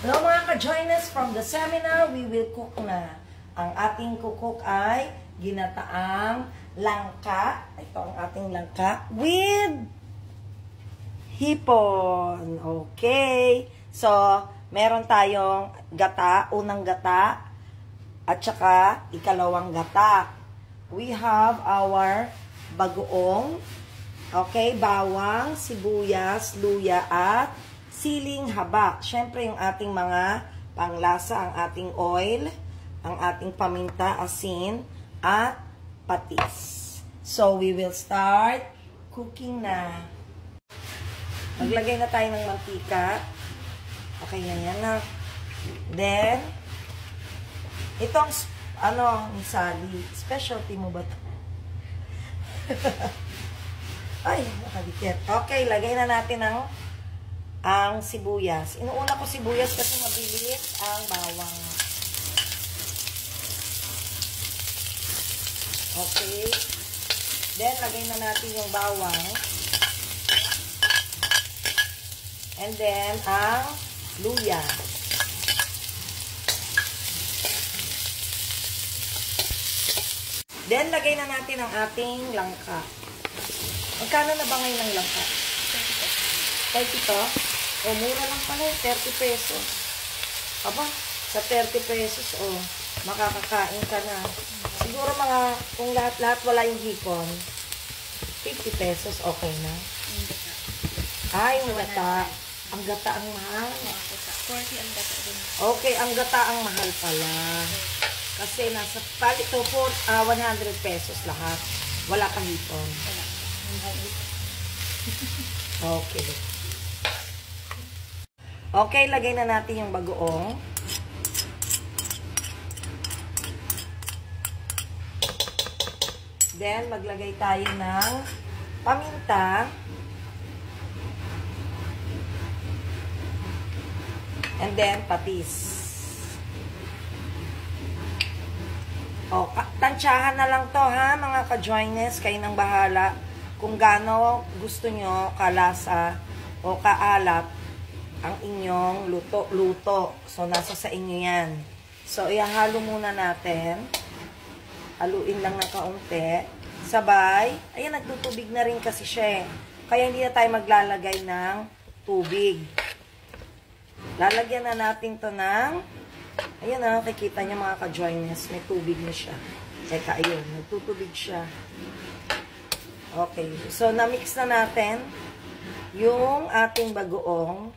Hello mga ka-join us from the seminar. We will cook na. Ang ating cook ay ginataang langka. Ito ang ating langka with hipon. Okay. So, meron tayong gata, unang gata, at saka ikalawang gata. We have our bagoong, okay, bawang, sibuyas, luya, at siling haba. Siyempre, yung ating mga panglasa, ang ating oil, ang ating paminta, asin, at patis. So, we will start cooking na. Maglagay na tayo ng mantika. Okay na yan na. Then, itong, Sally, specialty mo ba ito? Ay, nakadikit. Okay, lagay na natin ang sibuyas. Inuuna ko sibuyas kasi mabilis ang bawang. Okay. Then, lagay na natin yung bawang. And then, ang luya. Then, lagay na natin ang ating langka. Magkano na ba ngayon ang langka? 30 to? O, mura lang pala, 30 pesos. Aba, sa 30 pesos, makakakain ka na. Siguro kung lahat-lahat wala yung hipon, 50 pesos, okay na. Ay, yung gata. Ang gata ang mahal. 40 ang gata din. Okay, ang gata ang mahal pala. Kasi nasa, pali to, 100 pesos lahat. Wala kang hipon. Wala. Okay. Okay, lagay na natin yung bagoong. Then, maglagay tayo ng paminta. And then, patis. Tansyahan na lang to ha, mga ka-joiners. Kayo nang bahala kung gaano gusto nyo kalasa o kaalat ang inyong luto. So, nasa sa inyo yan. So, ihahalo muna natin. Haluin lang ng kaunti. Sabay. Ayan, nagtutubig na rin kasi siya eh. Kaya hindi na tayo maglalagay ng tubig. Lalagyan na natin to ng, ayan na, kikita niyo mga ka-joiners, may tubig na siya. Teka, ayun, nagtutubig siya. Okay. So, na-mix na natin yung ating bagoong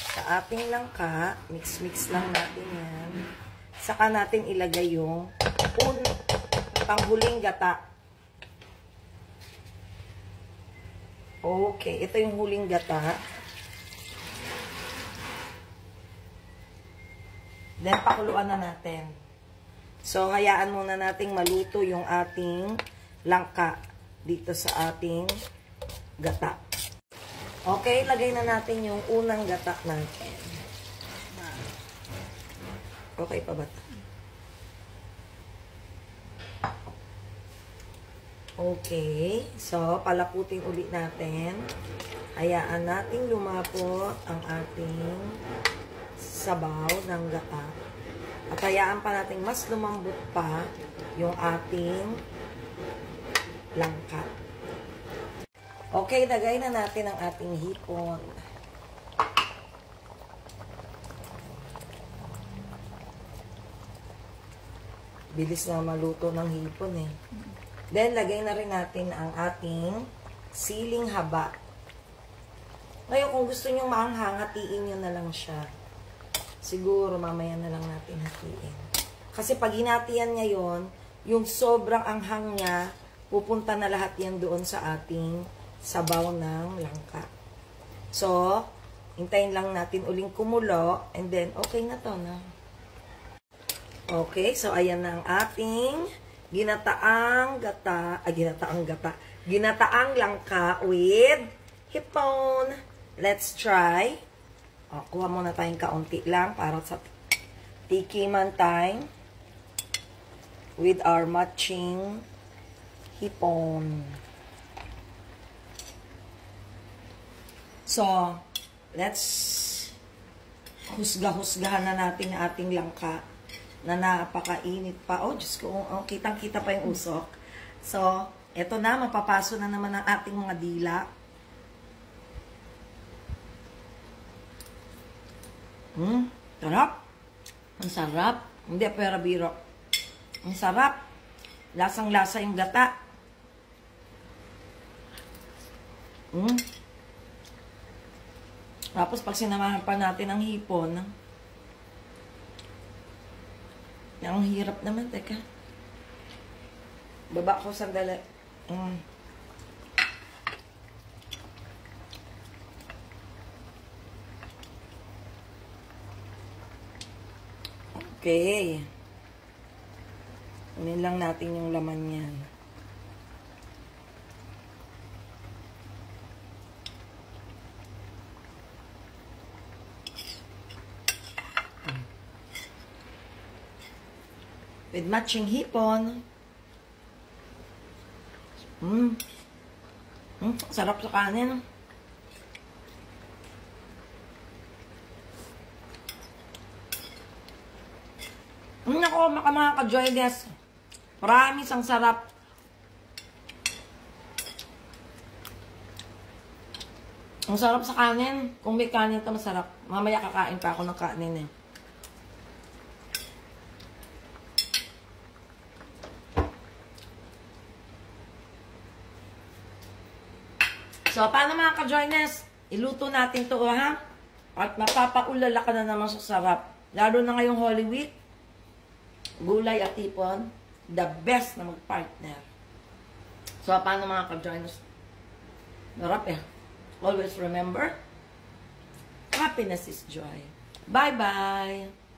sa ating langka. Mix-mix lang natin yan. Saka natin ilagay yung panghuling gata. Okay. Ito yung huling gata. Then, pakuluan na natin. So, hayaan muna nating maluto yung ating langka dito sa ating gata. Okay, lagay na natin yung unang gata natin. Okay pa ba ito? Okay. So, palaputin ulit natin. Hayaan natin lumapot ang ating sabaw ng gata. At hayaan pa natin mas lumambot pa yung ating langka. Okay, lagay na natin ang ating hipon. Bilis na maluto ng hipon eh. Then, lagay na rin natin ang ating siling haba. Ngayon, kung gusto nyo maanghang, hatiin nyo na lang siya. Siguro, mamaya na lang natin hatiin. Kasi pag hinatian ngayon, yung sobrang anghang niya, pupunta na lahat yan doon sa ating sabaw ng langka. So, hintayin lang natin uling kumulo, and then, okay na to na. Okay, so ayan na ang ating ginataang langka with hipon. Let's try. Kuha muna tayong kaunti lang para sa tikiman time with our matching hipon. So, let's husga-husgahan na natin ang ating langka na napakainit pa. Oh, Diyos ko, oh, kitang-kita pa yung usok. So, eto na, mapapaso na naman ang ating mga dila. Sarap. Ang sarap. Hindi, pera biro. Ang sarap. Lasang-lasa yung gata. Tapos, pag sinamahan pa natin ang hipon, ang hirap naman, teka. Baba ko sandali. Okay. Kunin lang natin yung laman niyan. With matching hipon. Sarap sa kanin. Nako, mga ka-joyness. Promise, ang sarap. Ang sarap sa kanin. Kung may kanin ka, masarap. Mamaya kakain pa ako ng kanin eh. So, paano mga ka-joyness? Iluto natin to, ha? At mapapaulala ka na naman sa sarap. Lalo na ngayong Holy Week. Gulay at hipon, the best na mag-partner. So, paano mga ka-joyness? Sarap eh. Always remember, happiness is joy. Bye-bye!